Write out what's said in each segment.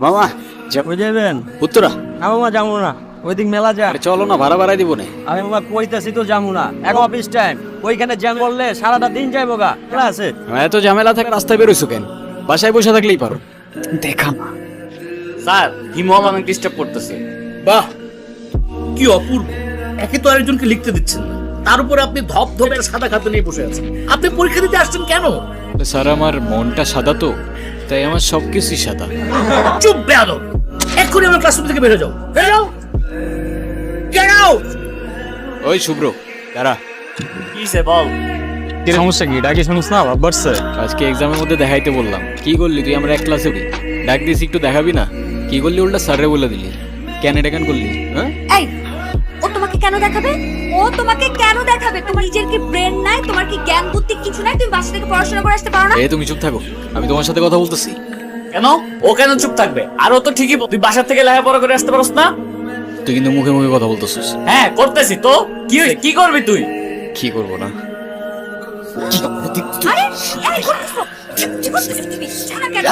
মামা কই যাবেন? উত্তরা। না মামা যাবো না, ওইদিক মেলা যা। চলো না, ভাড়া বাড়াই দিব না। আমি মামা কইতাছি তো যাবো না, এখন অফিস টাইম, ওইখানে জ্যাম করলে সারাটা দিন যাইবো গা। ঠিক আছে এত ঝামেলা থাকে রাস্তায় বেরোইছো কেন? বাসায় বসে থাকলেই পারো। দেখা স্যার হিমু আমাকে ডিস্টার্ব করতেছে। বাহ, কি অপূর্ব! একে তো আরেকজনকে লিখতে দিচ্ছেন না, তার উপরে আপনি ধপ ধপের সাদা খাতা নিয়ে বসে আছেন। আপনি পরীক্ষা দিতে আসছেন কেন? স্যার, আমার মনটা সাদা তো, তাই আমার সবকিছুই সাদা। চুপ বেয়াদব! এক্ষুনি আমার ক্লাসরুম থেকে বেরো যাও, বেরো যাও, গেট আউট! ওই শুভ্র, দাঁড়া। কিসে বল? কি সমস্যা? কি ডাকি শুনুস না? বাড়ছে আজকে এক্সামের মধ্যে দেখাইতে বললাম, কি করলি তুই? আমরা এক ক্লাসে উঠি, ডাক দিয়েছি একটু দেখাবি না? কি করলি? উল্টা স্যারে বলে দিলি। কেন এটা কেন করলি? হ্যাঁ, এই, ও তোমাকে কেন দেখাবে? ও তোমাকে কেন দেখাবে? তোমার নিজের কি ব্রেন নাই? তোমার কি জ্ঞান বুদ্ধি কিছু নাই? তুমি বাসা থেকে পড়াশোনা করে আসতে পারো না? তুমি চুপ থাকো, আমি তোমার সাথে কথা বলতেছি। কেন ও কেন চুপ থাকবে? আর ও তো ঠিকই তুই বাসা থেকে লেখাপড়া করে আসতে পারস না? তুই কিন্তু মুখে মুখে কথা বলতেছিস। হ্যাঁ করতেছি তো। কি হইছে? কি করবি তুই? কি করবো না? আরে, এই করতেছো? কি করতেছো তুমি? ছাড়া কেন?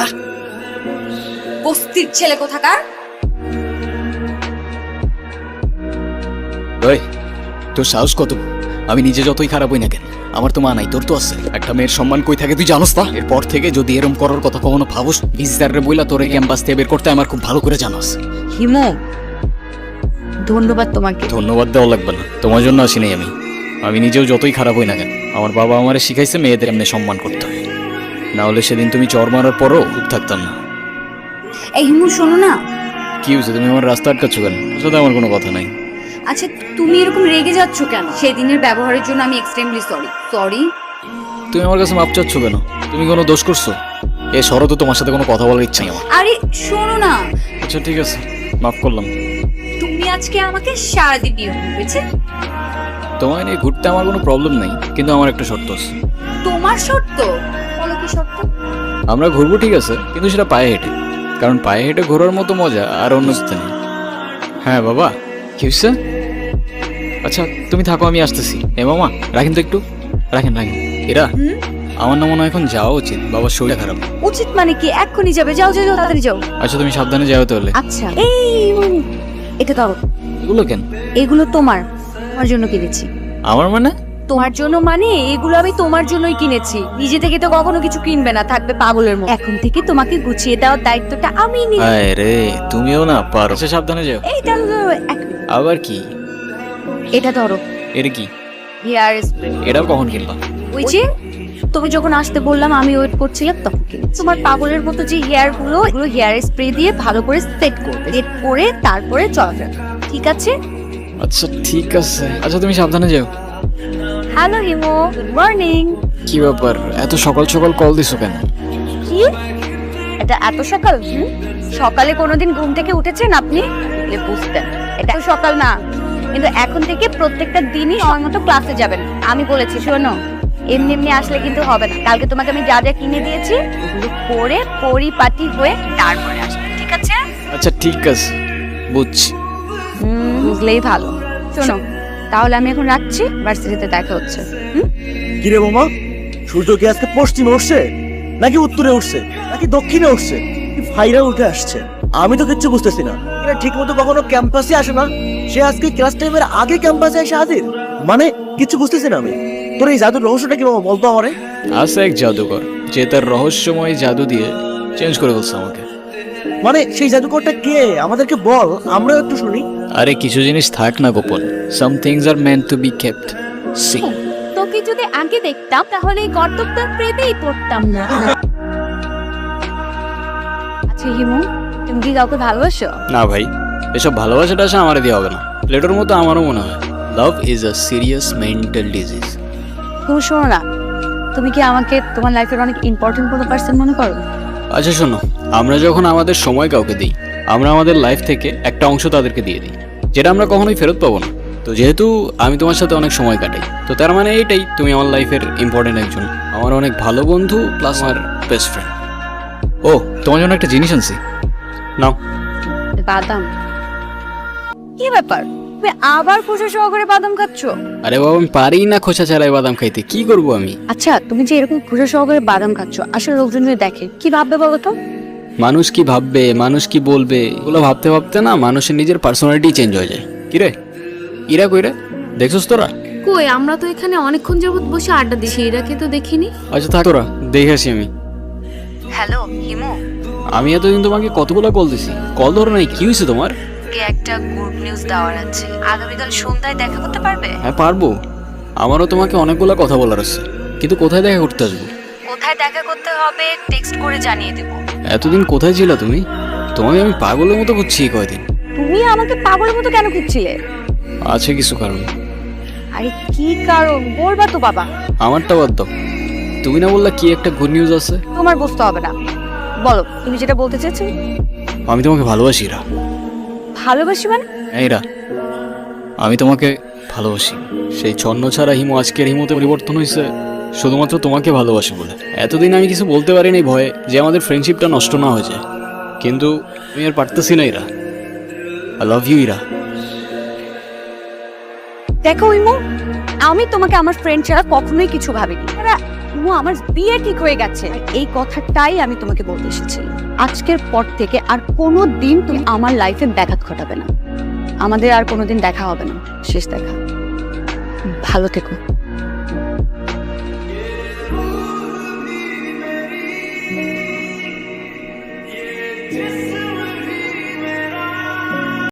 বস্তির ছেলে কোথাকার? ওই, তোর সাহস কত? আমি নিজে যতই খারাপ হই না কেন, আমার তো মা নাই, তোর তো আছে। একটা মেয়ের সম্মান কই থাকে তুই জানোস না? এরপর থেকে যদি এরম করার কথা কখনো ভাবস, ভিজিটারে বইলা তোরে ক্যাম্পাস থেকে বের করতে আমার খুব ভালো করে জানাস। হিমু, ধন্যবাদ তোমাকে। ধন্যবাদ দেওয়া লাগবে না, তোমার জন্য আসি নাই আমি। আমি নিজেও যতই খারাপ হই না কেন, আমার বাবা আমারে শিখাইছে মেয়েদের এমনি সম্মান করতে হয়। না হলে সেদিন তুমি চর মারার পরও চুপ থাকতাম না। এই হিমু শোনো না। কি হয়েছে? তুমি আমার রাস্তা আটকাচ্ছ কেন? ওর সাথে আমার কোনো কথা নাই। আচ্ছা, তুমি এরকম রেগে যাচ্ছ কেন? সেদিনের ব্যবহারের জন্য আমি এক্সট্রিমলি সরি। তুমি আমার কাছে মাপ চাচ্ছ কেন? তুমি কোনো দোষ করছো? এ শরৎ, তোমার সাথে কোনো কথা বলার ইচ্ছা নেই আমার। আরে শোনো না, আচ্ছা ঠিক আছে, মাফ করলাম। তুমি আজকে আমাকে সারাদিন নিয়ে ঘুরেছে। তোমায় নিয়ে ঘুরতে আমার কোনো প্রবলেম নেই, কিন্তু আমার একটা শর্ত আছে। তোমার শর্ত? বলো কি শর্ত? আমরা ঘুরবো ঠিক আছে, কিন্তু সেটা পায়ে হেঁটে, কারণ পায়ে হেঁটে ঘোরার মতো মজা আর অন্য কিছুতে নেই। হ্যাঁ বাবা, কি হয়েছে? আচ্ছা তুমি থাকো, আমি আসতেছি। মামা রাখেন তো একটু, রাখেন। এরা আমার না মনে হয় এখন যাওয়া উচিত, বাবার শরীর খারাপ। উচিত মানে কি? এক্ষুনি যাবে? যাও যাও যাও, তাড়াতাড়ি যাও। আচ্ছা তুমি সাবধানে যাও তাহলে। আচ্ছা, এটা দাও। এগুলো কেন? এগুলো তোমার জন্য কিনেছি। আমার মানে? তোমার জন্য মানে এগুলো আমি তোমার জন্যই কিনেছি। নিজে থেকে তো কখনো কিছু কিনবে না, থাকবে পাগলের মতো। এখন থেকে তোমাকে গুছিয়ে দেওয়ার দায়িত্বটা আমি নিই। আরে তুমিও না পারো। আচ্ছা সাবধানে যাও। এইটা আবার কি? এটা ধরো, এটা কি? Hair spray. এটাও কখন কিনবা? ওই যে তুমি যখন আসতে বললাম, আমি ওয়েট করছিলাম তখন কিনেছি। তোমার পাগলের মতো যে হেয়ার গুলো, এগুলো হেয়ার স্প্রে দিয়ে ভালো করে সেট করবে, সেট করে তারপরে চলাফেরা, ঠিক আছে? আচ্ছা ঠিক আছে, আচ্ছা তুমি সাবধানে যাও। হ্যালো হিমো, গুড মর্নিং। কি ব্যাপার, এত সকাল সকাল কল দিছো কেন? কি এটা এত সকাল? সকালে কোনোদিন ঘুম থেকে উঠেছেন আপনি? বুঝতেন এটা তো সকাল না, কিন্তু এখন থেকে প্রত্যেকটা দিনই সময় মতো ক্লাসে যাবেন। আমি বলেছি শোনো, এমনি এমনি আসলে কিন্তু হবে না। কালকে তোমাকে আমি যা যা কিনে দিয়েছি ওগুলো পরে পরিপাটি হয়ে তারপরে আসবে, ঠিক আছে? আচ্ছা ঠিক আছে, বুঝছি। বুঝলেই ভালো। শোনো তাহলে আমি এখন রাখছি, ভার্সিটিতে দেখা হচ্ছে। কিরে বোমা, সূর্য কি আজকে পশ্চিমে উঠছে নাকি উত্তরে উঠছে নাকি দক্ষিণে উঠছে? কি ফাইরা উঠে আসছে? আমি তো কিচ্ছু বুঝতেছি না। এটা ঠিক মতো কখনো ক্যাম্পাসে আসে না, সে আজকে ক্লাস টাইমের আগে ক্যাম্পাসে এসে হাজির। মানে কিছু বুঝতেছি না আমি। তোর এই জাদুর রহস্যটা কি বাবা, বলতো আমারে। আছে এক জাদুকর, যে তার রহস্যময় জাদু দিয়ে চেঞ্জ করে বলছে আমাকে। মানে সেই জাদুকরটা কে? আমাদেরকে বল, আমরাও একটু শুনি। আরে কিছু জিনিস থাক না গোপন, some things are meant to be kept secret. তোকে যদি আগে দেখতাম তাহলে এই কর্তব্য প্রেমেই পড়তাম না। আচ্ছা হিমু, তুমি কি কাউকে ভালোবাসো? না ভাই, এসব ভালোবাসাটা আসা আমার দিয়ে হবে না। প্লেটোর মতো আমারও মনে হয় love is a serious mental disease. তুমি শোনো না, তুমি কি আমাকে তোমার লাইফের অনেক ইম্পর্টেন্ট কোনো পার্সন মনে করো? আচ্ছা শোনো, আমরা যখন আমাদের সময় কাউকে দিই, আমরা আমাদের লাইফ থেকে একটা অংশ তাদেরকে দিয়ে দিই, যেটা আমরা কখনোই ফেরত পাবো না। তো যেহেতু আমি তোমার সাথে অনেক সময় কাটাই, তো তার মানে এইটাই তুমি আমার লাইফের ইম্পর্টেন্ট একজন, আমার অনেক ভালো বন্ধু প্লাস আমার বেস্ট ফ্রেন্ড। ও তোমার জন্য একটা জিনিস আনছি, নাও। বাদাম? কি ব্যাপার, তুমি আবার খোসা সহকারে বাদাম খাচ্ছো? আরে বাবা, আমি পারি না খোসা ছাড়াই বাদাম খাইতে, কি করবো আমি? আচ্ছা, তুমি যে এরকম খোসা সহকারে বাদাম খাচ্ছো, আসলে লোকজন যদি দেখে কি ভাববে বলো তো? মানুষ কি ভাববে, মানুষ কি বলবে, এগুলো ভাবতে ভাবতে না মানুষের নিজের পার্সোনালিটি চেঞ্জ হয়ে যায়। কিরে ইরা কইরে দেখছস তোরা? কই, আমরা তো এখানে অনেকক্ষণ যাবত বসে আড্ডা দিছি, এরাকে তো দেখিনি। আচ্ছা থাক তোরা, দেখে আসি আমি। হ্যালো হিমু, আমি এতদিন তোমাকে কতগুলো কল দিছি, কল ধরো নাই, কি হয়েছে তোমার? একটা গুড নিউজ দেওয়ার আছে। আগামীকাল সন্ধ্যায় দেখা করতে পারবে? হ্যাঁ পারবো, আমারও তোমাকে অনেকগুলো কথা বলার আছে, কিন্তু কোথায় দেখা করতে আসবো? কোথায় দেখা করতে হবে টেক্সট করে জানিয়ে দেব। এতদিন কোথায় ছিলা তুমি? তোমাকে আমি পাগলের মতো খুঁজছি এই কয়দিন। তুমি আমাকে পাগলের মতো কেন খুঁজছিলে? আছে কিছু কারণ। আরে কি কারণ বলবা তো বাবা। আমারটা বাদ দাও, তুমি না বললা কি একটা গুড নিউজ আছে? তোমার বুঝতে হবে না, বলো তুমি যেটা বলতে চেয়েছো। আমি তোমাকে ভালোবাসি ইরা। ভালোবাসি মানে? হ্যাঁ ইরা, আমি তোমাকে ভালোবাসি। সেই ছন্ন ছাড়া হিমু আজকের হিমুতে পরিবর্তন হয়েছে শুধুমাত্র তোমাকে ভালোবাসি বলে। এতদিন আমি কিছু বলতে পারিনি ভয়ে যে আমাদের ফ্রেন্ডশিপটা নষ্ট না হয়ে যায়, কিন্তু আমি আর পারতেছি না Ira. I love you Ira. দেখো ইমু, আমি তোমাকে আমার ফ্রেন্ড ছাড়া কখনোই কিছু ভাবিনি। ইমু, আমার বিয়ে ঠিক হয়ে গেছে, এই কথাটাই আমি তোমাকে বলতে এসেছি। আজকের পর থেকে আর কোনো দিন তুমি আমার লাইফে ব্যাঘাত ঘটাবে না। আমাদের আর কোনোদিন দেখা হবে না, শেষ দেখা। ভালো থেকো।